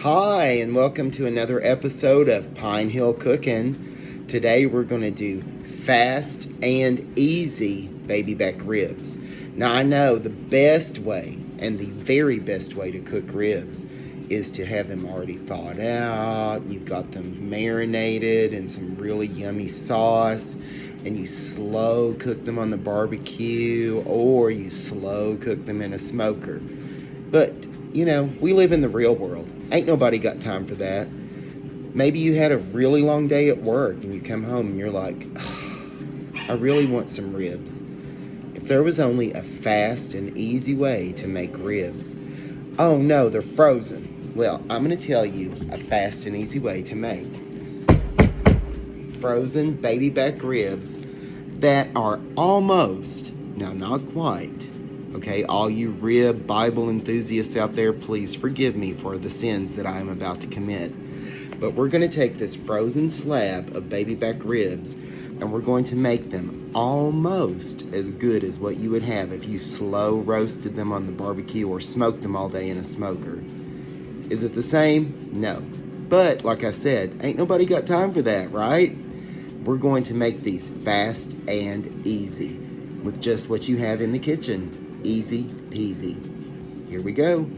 Hi, and welcome to another episode of Pine Hill Cooking. Today we're going to do fast and easy baby back ribs. Now I know the best way, and the very best way to cook ribs, is to have them already thawed out. You've got them marinated in some really yummy sauce, and you slow cook them on the barbecue, or you slow cook them in a smoker. But you know, we live in the real world. Ain't nobody got time for that. Maybe you had a really long day at work and you come home and you're like, I really want some ribs. If there was only a fast and easy way to make ribs. Oh no, they're frozen. Well, I'm going to tell you a fast and easy way to make frozen baby back ribs that are almost, now not quite, okay, all you rib Bible enthusiasts out there, please forgive me for the sins that I am about to commit. But we're going to take this frozen slab of baby back ribs and we're going to make them almost as good as what you would have if you slow roasted them on the barbecue or smoked them all day in a smoker. Is it the same? No. But like I said, ain't nobody got time for that, right? We're going to make these fast and easy with just what you have in the kitchen. Easy peasy. Here we go.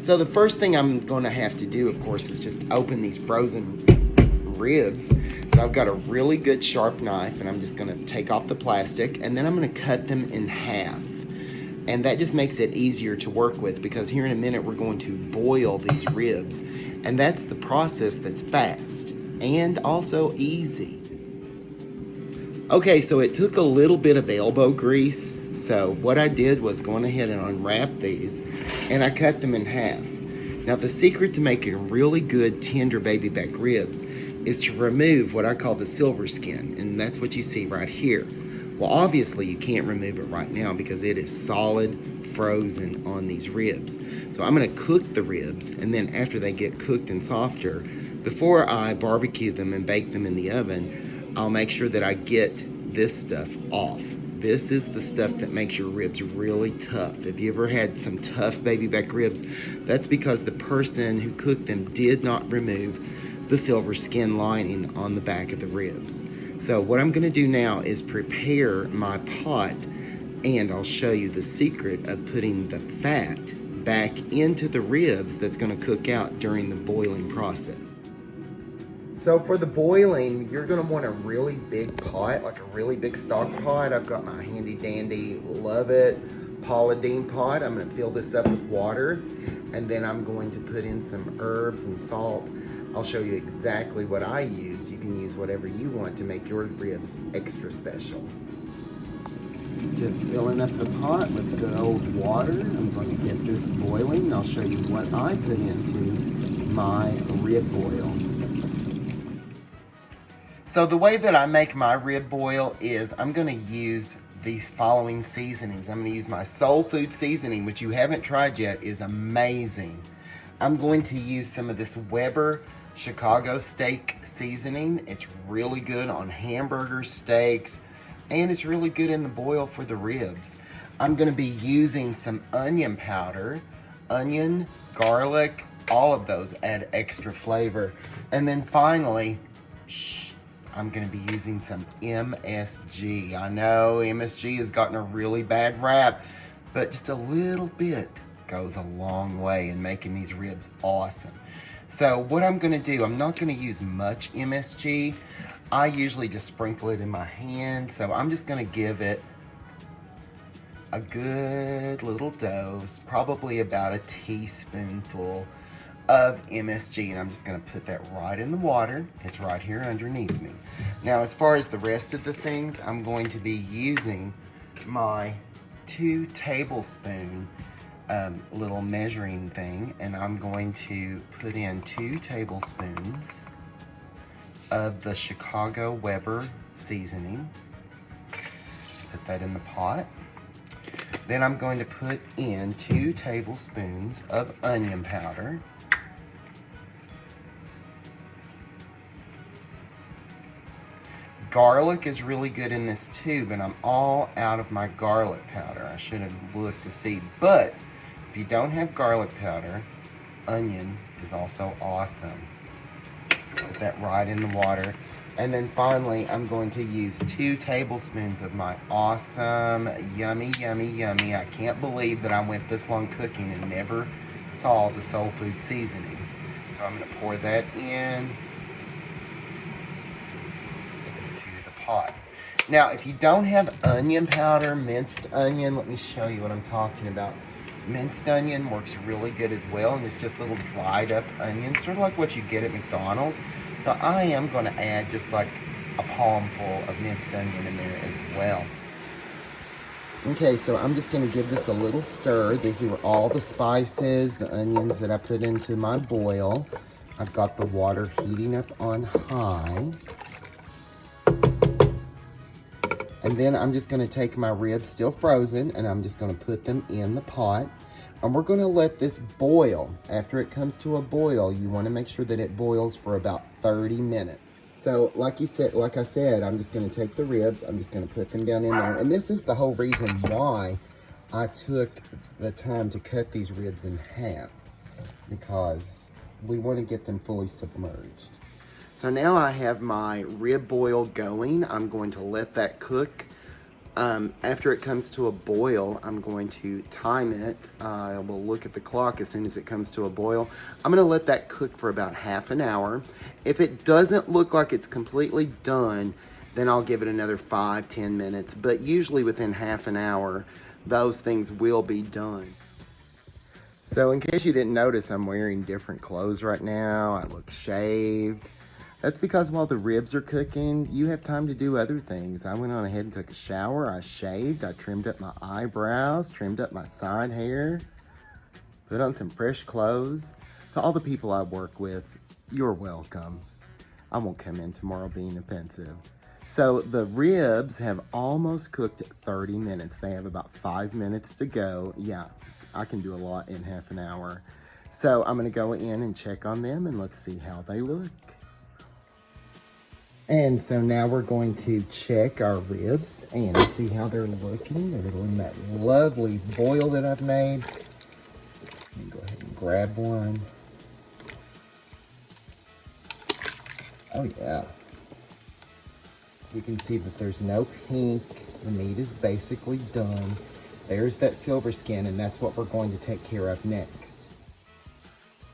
So the first thing I'm going to have to do, of course, is just open these frozen ribs. So I've got a really good sharp knife and I'm just going to take off the plastic and then I'm going to cut them in half. And that just makes it easier to work with because here in a minute we're going to boil these ribs. And that's the process that's fast and also easy. Okay, so it took a little bit of elbow grease. So what I did was go ahead and unwrap these and I cut them in half. Now the secret to making really good tender baby back ribs is to remove what I call the silver skin, and that's what you see right here. Well, obviously you can't remove it right now because it is solid frozen on these ribs. So I'm going to cook the ribs, and then after they get cooked and softer, before I barbecue them and bake them in the oven, I'll make sure that I get this stuff off. This is the stuff that makes your ribs really tough. If you ever had some tough baby back ribs, that's because the person who cooked them did not remove the silver skin lining on the back of the ribs. So what I'm going to do now is prepare my pot, and I'll show you the secret of putting the fat back into the ribs that's going to cook out during the boiling process. So for the boiling, you're going to want a really big pot, like a really big stock pot. I've got my handy dandy Love It Paula Deen pot. I'm going to fill this up with water, and then I'm going to put in some herbs and salt. I'll show you exactly what I use. You can use whatever you want to make your ribs extra special. Just filling up the pot with good old water. I'm going to get this boiling, and I'll show you what I put into my rib boil. So the way that I make my rib boil is I'm going to use these following seasonings. I'm going to use my Soul Food seasoning, which you haven't tried yet, is amazing. I'm going to use some of this Weber Chicago steak seasoning. It's really good on hamburgers, steaks, and it's really good in the boil for the ribs. I'm going to be using some onion powder, onion, garlic, all of those add extra flavor. And then finally, I'm going to be using some MSG. I know MSG has gotten a really bad rap, but just a little bit goes a long way in making these ribs awesome. So what I'm going to do, I'm not going to use much MSG. I usually just sprinkle it in my hand, so I'm just going to give it a good little dose, probably about a teaspoonful of MSG, and I'm just going to put that right in the water. It's right here underneath me. Now as far as the rest of the things, I'm going to be using my 2 tablespoon little measuring thing, and I'm going to put in 2 tablespoons of the Chicago Weber seasoning. Just put that in the pot. Then I'm going to put in 2 tablespoons of onion powder. Garlic is really good in this too, but I'm all out of my garlic powder. I should have looked to see, but if you don't have garlic powder, onion is also awesome. Put that right in the water. And then finally, I'm going to use 2 tablespoons of my awesome, yummy, yummy, yummy. I can't believe that I went this long cooking and never saw the soul food seasoning. So I'm going to pour that in to the pot. Now, if you don't have onion powder, minced onion, let me show you what I'm talking about. Minced onion works really good as well, and it's just little dried up onions, sort of like what you get at McDonald's. So I am going to add just like a palmful of minced onion in there as well. Okay, so I'm just going to give this a little stir. These are all the spices, the onions that I put into my boil. I've got the water heating up on high. And then I'm just going to take my ribs, still frozen, and I'm just going to put them in the pot. And we're going to let this boil. After it comes to a boil, you want to make sure that it boils for about 30 minutes. So like I said, I'm just going to take the ribs, I'm just going to put them down in there. And this is the whole reason why I took the time to cut these ribs in half, because we want to get them fully submerged. So now I have my rib boil going. I'm going to let that cook. After it comes to a boil, I'm going to time it. I will look at the clock as soon as it comes to a boil. I'm going to let that cook for about half an hour. If it doesn't look like it's completely done, then I'll give it another 5-10 minutes. But usually within half an hour, those things will be done. So in case you didn't notice, I'm wearing different clothes right now. I look shaved. That's because while the ribs are cooking, you have time to do other things. I went on ahead and took a shower. I shaved. I trimmed up my eyebrows, trimmed up my side hair, put on some fresh clothes. To all the people I work with, you're welcome. I won't come in tomorrow being offensive. So the ribs have almost cooked 30 minutes. They have about 5 minutes to go. Yeah, I can do a lot in half an hour. So I'm gonna go in and check on them and let's see how they look. And so now we're going to check our ribs and see how they're looking. They're in that lovely boil that I've made. Let me go ahead and grab one. Oh yeah. You can see that there's no pink. The meat is basically done. There's that silver skin, and that's what we're going to take care of next.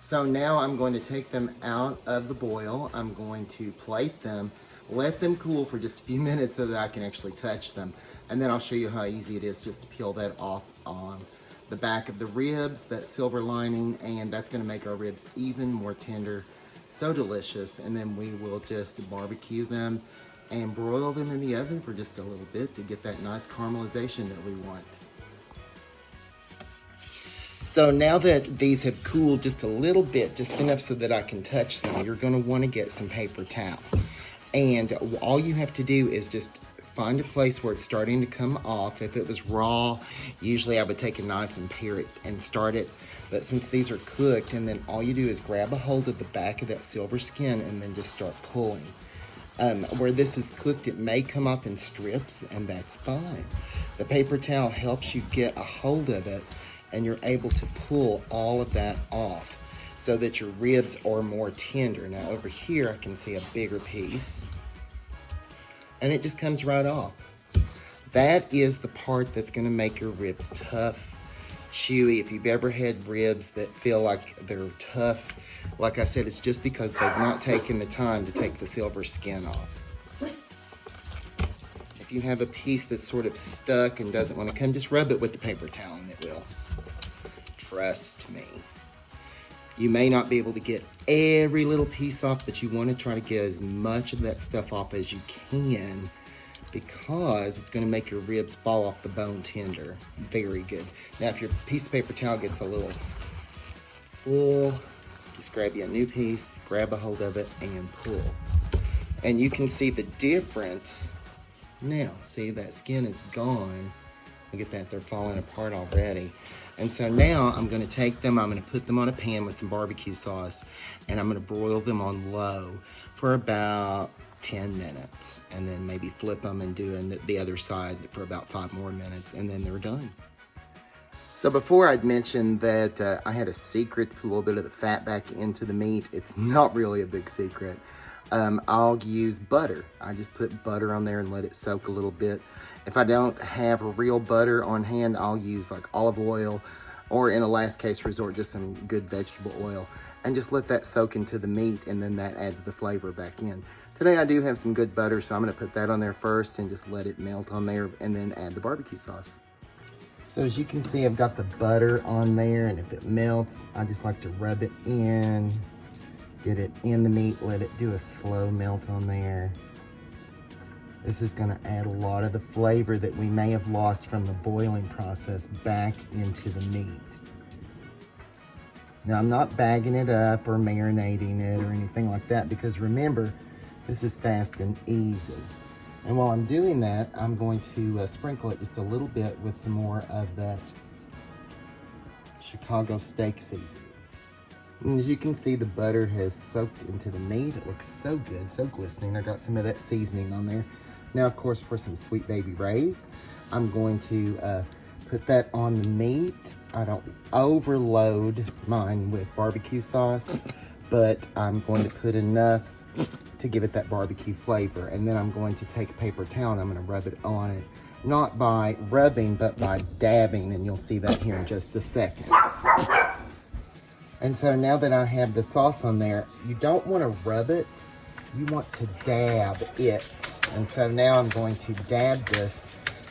So now I'm going to take them out of the boil. I'm going to plate them, let them cool for just a few minutes so that I can actually touch them. And then I'll show you how easy it is just to peel that off on the back of the ribs, that silver lining, and that's gonna make our ribs even more tender, so delicious. And then we will just barbecue them and broil them in the oven for just a little bit to get that nice caramelization that we want. So now that these have cooled just a little bit, just enough so that I can touch them, you're gonna wanna get some paper towel. And all you have to do is just find a place where it's starting to come off. If it was raw, usually I would take a knife and pare it and start it. But since these are cooked, and then all you do is grab a hold of the back of that silver skin and then just start pulling. Where this is cooked, it may come off in strips, and that's fine. The paper towel helps you get a hold of it, and you're able to pull all of that off so that your ribs are more tender. Now over here, I can see a bigger piece, and it just comes right off. That is the part that's gonna make your ribs tough, chewy. If you've ever had ribs that feel like they're tough, like I said, it's just because they've not taken the time to take the silver skin off. If you have a piece that's sort of stuck and doesn't want to come, just rub it with the paper towel and it will. Trust me. You may not be able to get every little piece off, but you want to try to get as much of that stuff off as you can, because it's going to make your ribs fall off the bone tender. Very good. Now, if your piece of paper towel gets a little full, just grab you a new piece, grab a hold of it, and pull. And you can see the difference. Now, see, that skin is gone. Look at that, they're falling apart already. And so now I'm gonna take them, I'm gonna put them on a pan with some barbecue sauce, and I'm gonna broil them on low for about 10 minutes. And then maybe flip them and do the other side for about 5 more minutes, and then they're done. So before I'd mentioned that I had a secret to put a little bit of the fat back into the meat. It's not really a big secret. I'll use butter. I just put butter on there and let it soak a little bit. If I don't have real butter on hand, I'll use like olive oil, or in a last case resort, just some good vegetable oil, and just let that soak into the meat, and then that adds the flavor back in. Today I do have some good butter, so I'm gonna put that on there first and just let it melt on there, and then add the barbecue sauce. So as you can see, I've got the butter on there, and if it melts, I just like to rub it in, get it in the meat, let it do a slow melt on there. This is gonna add a lot of the flavor that we may have lost from the boiling process back into the meat. Now I'm not bagging it up or marinating it or anything like that, because remember, this is fast and easy. And while I'm doing that, I'm going to sprinkle it just a little bit with some more of that Chicago steak seasoning. And as you can see, the butter has soaked into the meat. It looks so good, so glistening. I got some of that seasoning on there. Now, of course, for some Sweet Baby Ray's, I'm going to put that on the meat. I don't overload mine with barbecue sauce, but I'm going to put enough to give it that barbecue flavor. And then I'm going to take a paper towel and I'm going to rub it on it. Not by rubbing, but by dabbing, and you'll see that here in just a second. And so now that I have the sauce on there, you don't want to rub it, you want to dab it. And so now I'm going to dab this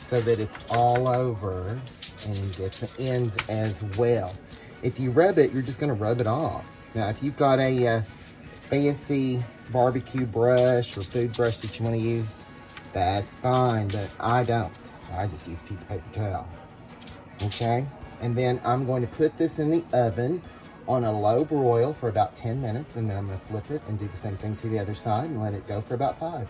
so that it's all over and get the ends as well. If you rub it, you're just going to rub it off. Now, if you've got a fancy barbecue brush or food brush that you want to use, that's fine, but I don't. I just use a piece of paper towel. Okay? And then I'm going to put this in the oven on a low broil for about 10 minutes, and then I'm going to flip it and do the same thing to the other side and let it go for about 5.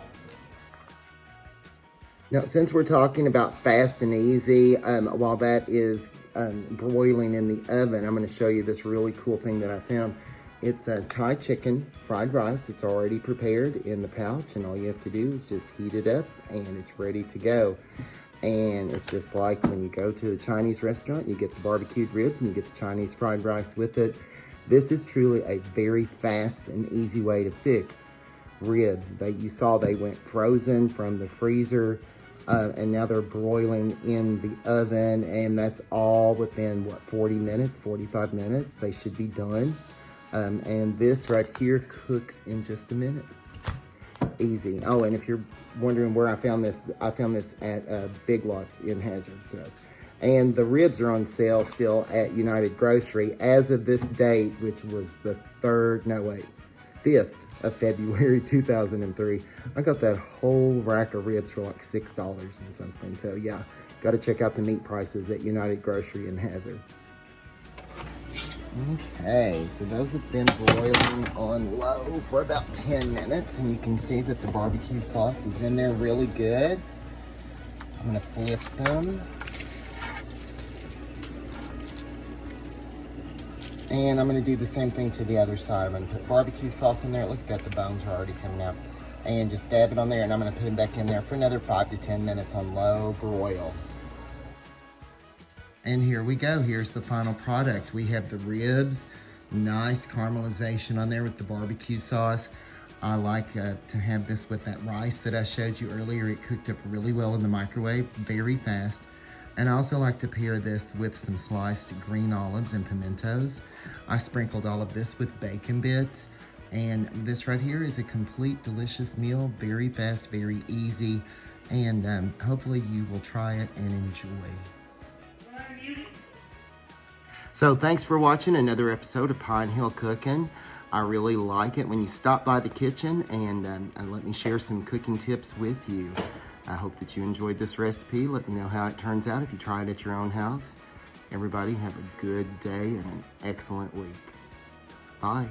Now, since we're talking about fast and easy, while that is broiling in the oven, I'm going to show you this really cool thing that I found. It's a Thai chicken fried rice. It's already prepared in the pouch, and all you have to do is just heat it up, and it's ready to go. And it's just like when you go to a Chinese restaurant, you get the barbecued ribs and you get the Chinese fried rice with it. This is truly a very fast and easy way to fix ribs. You saw they went frozen from the freezer, and now they're broiling in the oven, and that's all within, what, 40 minutes, 45 minutes? They should be done. And this right here cooks in just a minute. Easy. Oh, and if you're wondering where I found this at Big Lots in Hazard. So, and the ribs are on sale still at United Grocery as of this date, which was the 5th of February 2003. I got that whole rack of ribs for like $6 and something. So yeah, got to check out the meat prices at United Grocery in Hazard. Okay, so those have been broiling on low for about 10 minutes, and you can see that the barbecue sauce is in there really good. I'm gonna flip them. And I'm gonna do the same thing to the other side. I'm gonna put barbecue sauce in there. Look at that, the bones are already coming out. And just dab it on there, and I'm gonna put them back in there for another 5 to 10 minutes on low broil. And here we go. Here's the final product. We have the ribs, nice caramelization on there with the barbecue sauce. I like to have this with that rice that I showed you earlier. It cooked up really well in the microwave, very fast. And I also like to pair this with some sliced green olives and pimentos. I sprinkled all of this with bacon bits. And this right here is a complete delicious meal, very fast, very easy. And hopefully you will try it and enjoy. So thanks for watching another episode of Pine Hill Cooking. I really like it when you stop by the kitchen and let me share some cooking tips with you. I hope that you enjoyed this recipe. Let me know how it turns out if you try it at your own house. Everybody have a good day and an excellent week. Bye.